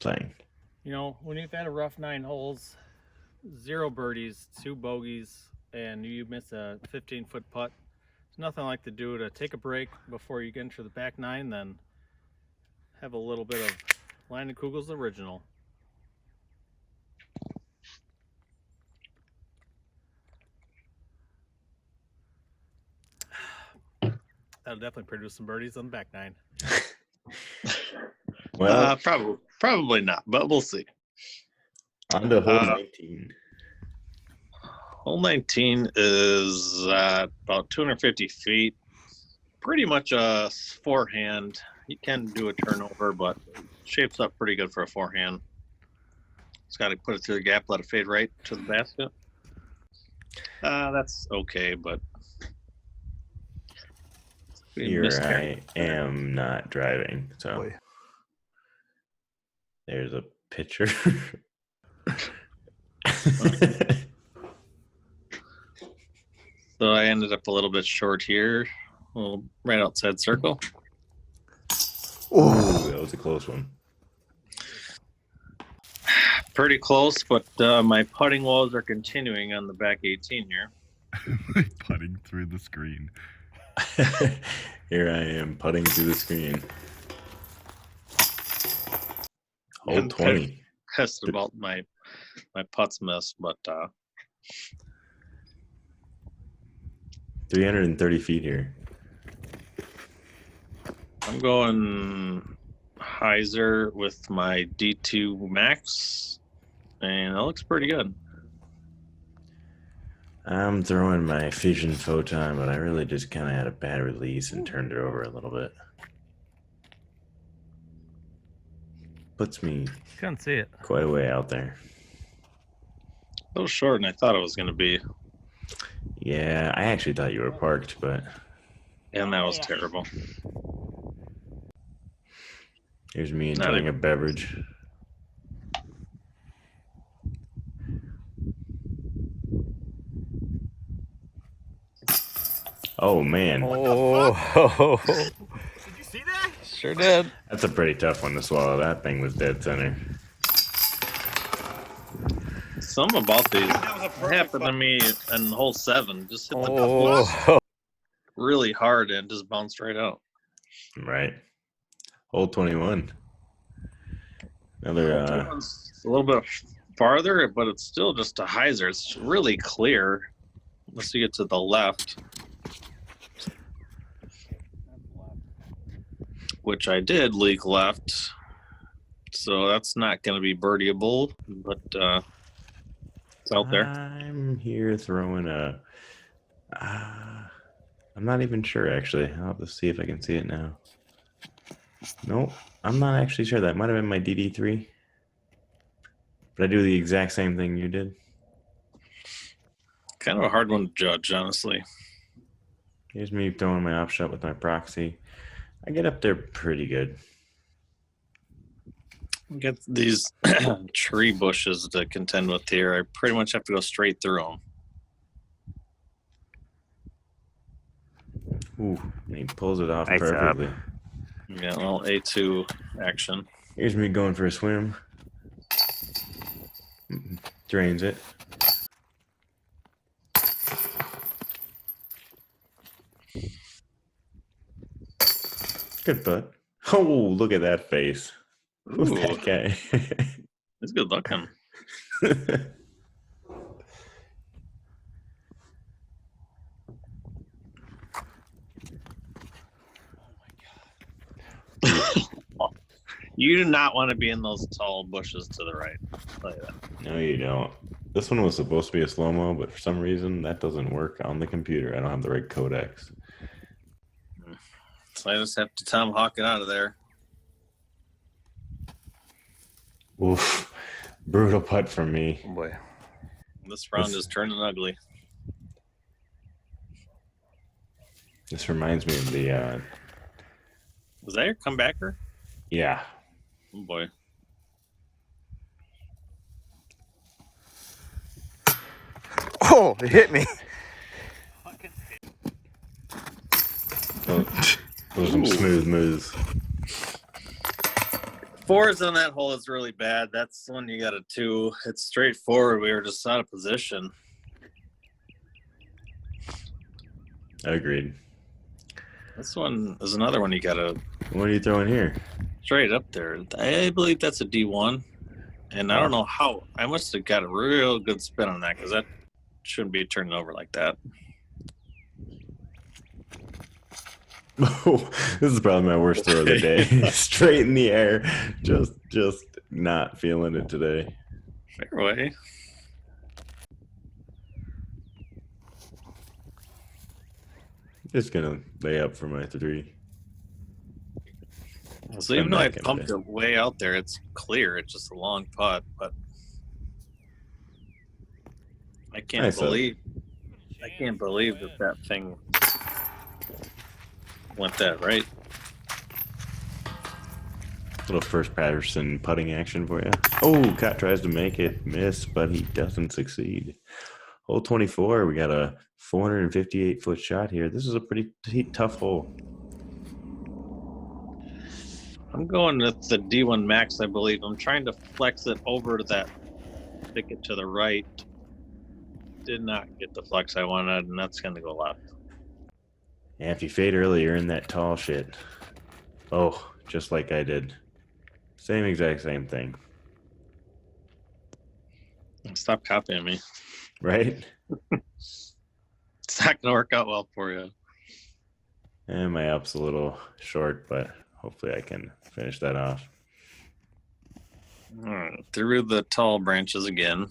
playing. You know, when you've had a rough 9 holes, 0 birdies, 2 bogeys, and you miss a 15-foot putt, there's nothing like to do to take a break before you get into the back 9, then have a little bit of Kugel's original. That'll definitely produce some birdies on the back 9. Well, probably not, but we'll see. On to hole 19. Hole 19 is at about 250 feet. Pretty much a forehand. You can do a turnover, but shapes up pretty good for a forehand. Just got to put it through the gap, let it fade right to the basket. That's okay, but Here I am not driving, so Boy. There's a picture. So I ended up a little bit short here, right outside circle. Oh, that was a close one. Pretty close, but my putting woes are continuing on the back 18 here. Putting through the screen. Here I am putting through the screen. Hole 20. Pissed about my putts miss, but 330 feet here. I'm going hyzer with my D2 max, and that looks pretty good. I'm throwing my fission photon, but I really just kind of had a bad release and turned it over a little bit. Puts me Couldn't see it. quite a way out there. A little shorter than I thought it was going to be. Yeah, I actually thought you were parked, but... And that was terrible. Here's me enjoying a beverage. Oh, man. Oh. Did you see that? Sure did. That's a pretty tough one to swallow. That thing was dead center. Some about these happened to me in hole 7. Just hit the cup really hard and just bounced right out. Right. Hole 21. Another... a little bit farther, but it's still just a hyzer. It's really clear once you get to the left. Which I did leak left, so that's not going to be birdieable, but it's out there. I'm here throwing a... I'm not even sure, actually. I'll have to see if I can see it now. Nope, I'm not actually sure. That might have been my DD3. But I do the exact same thing you did. Kind of a hard one to judge, honestly. Here's me throwing my off shot with my proxy. I get up there pretty good. Get these tree bushes to contend with here. I pretty much have to go straight through them. Ooh, and he pulls it off Nice perfectly. job. Yeah, well, A2 action. Here's me going for a swim. Drains it. Good putt. Oh, look at that face. Who's that guy? He's good looking. You do not want to be in those tall bushes to the right. I'll tell you that. No, you don't. This one was supposed to be a slow-mo, but for some reason that doesn't work on the computer. I don't have the right codecs. So I just have to tomahawk it out of there. Oof. Brutal putt from me. Oh boy. This round is turning ugly. This reminds me of the... Was that your comebacker? Yeah. Oh boy. Oh, it hit me. Those are some smooth moves. fours on that hole is really bad. That's the one you got a 2. It's straightforward. We were just out of position. Agreed. This one is another one you got to What are you throwing here? straight up there. I believe that's a D1. And I don't know how. I must have got a real good spin on that because that shouldn't be turning over like that. Oh, this is probably my worst throw of the day. Straight in the air. Just not feeling it today. Fairway. Just gonna lay up for my 3. So even though I back in pumped there. it way out there, it's clear. It's just a long putt, but I can't Nice, believe that thing went that right. Little first Patterson putting action for you. Oh, Cott tries to make it miss, but he doesn't succeed. Hole 24, we got a 458-foot shot here. This is a pretty tough hole. I'm going with the D1 max, I believe. I'm trying to flex it over to that thicket to the right. Did not get the flex I wanted, and that's going to go left. Yeah, if you fade early, you're in that tall shit. Oh, just like I did. Same thing. Stop copying me. Right? It's not going to work out well for you. And my up's a little short, but hopefully I can finish that off. All right, through the tall branches again.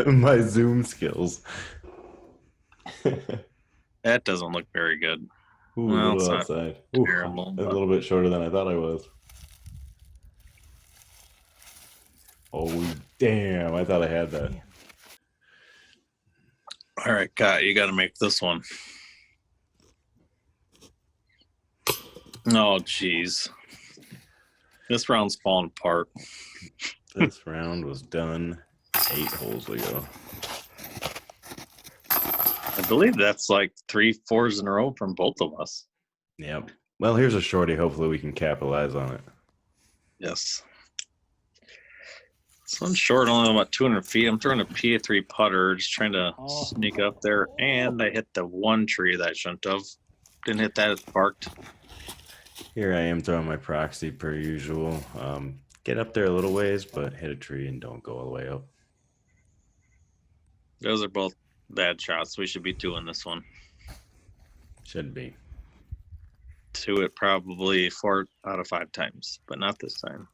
My zoom skills. That doesn't look very good. Ooh, Well, a it's little not outside. terrible, A but- little bit shorter than I thought I was. Oh, damn. I thought I had that. All right, Scott, you got to make this one. Oh, jeez. This round's falling apart. This round was done 8 holes ago. I believe that's like 3 4s in a row from both of us. Yep. Well, here's a shorty. Hopefully we can capitalize on it. Yes. This one's short, only about 200 feet. I'm throwing a P3 putter, just trying to sneak up there, and I hit the one tree that I shouldn't have. Didn't hit that, it's parked. Here I am throwing my proxy per usual. Get up there a little ways, but hit a tree and don't go all the way up. Those are both bad shots. We should be doing this one. Should be. To it probably 4 out of 5 times, but not this time.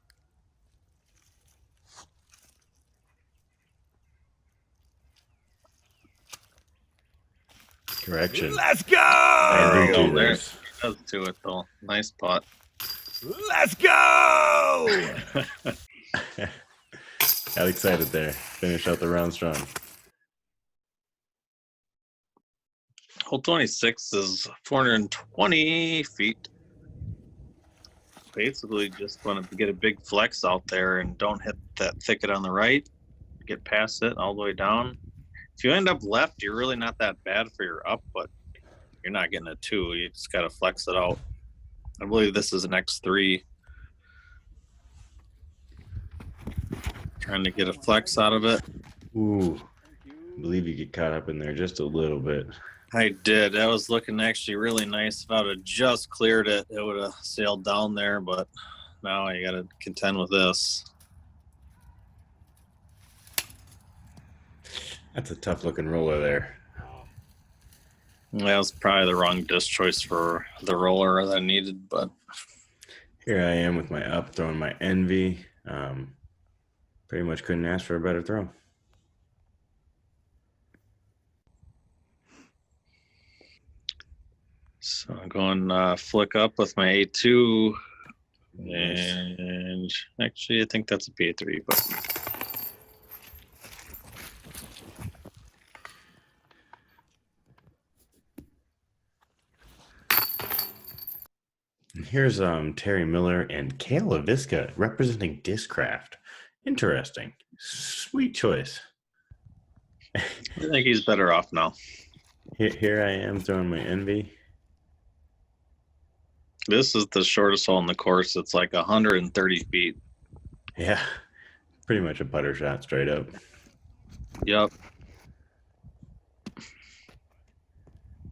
Correction. Let's go! I There we didn't go. do There this. does to it though. Nice putt. Let's go! Got excited there. Finish out the round strong. Hole 26 is 420 feet. Basically, just want to get a big flex out there and don't hit that thicket on the right. Get past it all the way down. If you end up left, you're really not that bad for your up, but you're not getting a 2. You just got to flex it out. I believe this is an X3. Trying to get a flex out of it. Ooh. I believe you get caught up in there just a little bit. I did. That was looking actually really nice. If I would have just cleared it, it would have sailed down there, but now I got to contend with this. That's a tough looking roller there. That was probably the wrong disc choice for the roller that I needed, but Here I am with my up, throwing my envy. Pretty much couldn't ask for a better throw. so I'm going flick up with my A2. Nice. And actually, I think that's a P3, but And here's Terry Miller and Kale LaVisca representing Discraft. Interesting. Sweet choice. I think he's better off now. Here I am throwing my envy. This is the shortest hole in the course. It's like 130 feet. Yeah, pretty much a putter shot straight up. Yep.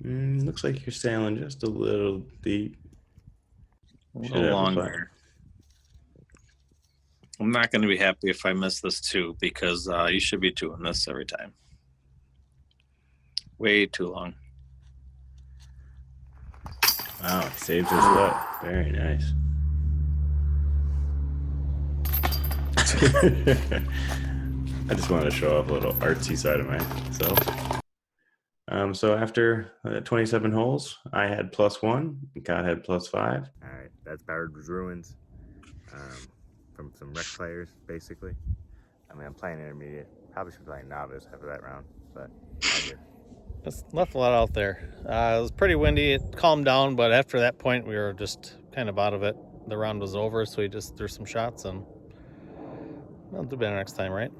Looks like you're sailing just a little deep. A Should little have a long putt. there. I'm not going to be happy if I miss this too, because you should be doing this every time. Way too long. Wow, he saved his putt. Very nice. I just wanted to show off a little artsy side of myself. So after 27 holes, I had +1, Scott had +5. All right, that's Bowers Ruins from some rec players, basically. I mean, I'm playing intermediate. Probably should be playing novice after that round, but all good. Just left a lot out there. It was pretty windy. It calmed down, but after that point, we were just kind of out of it. The round was over, so we just threw some shots, and we'll do better next time, right?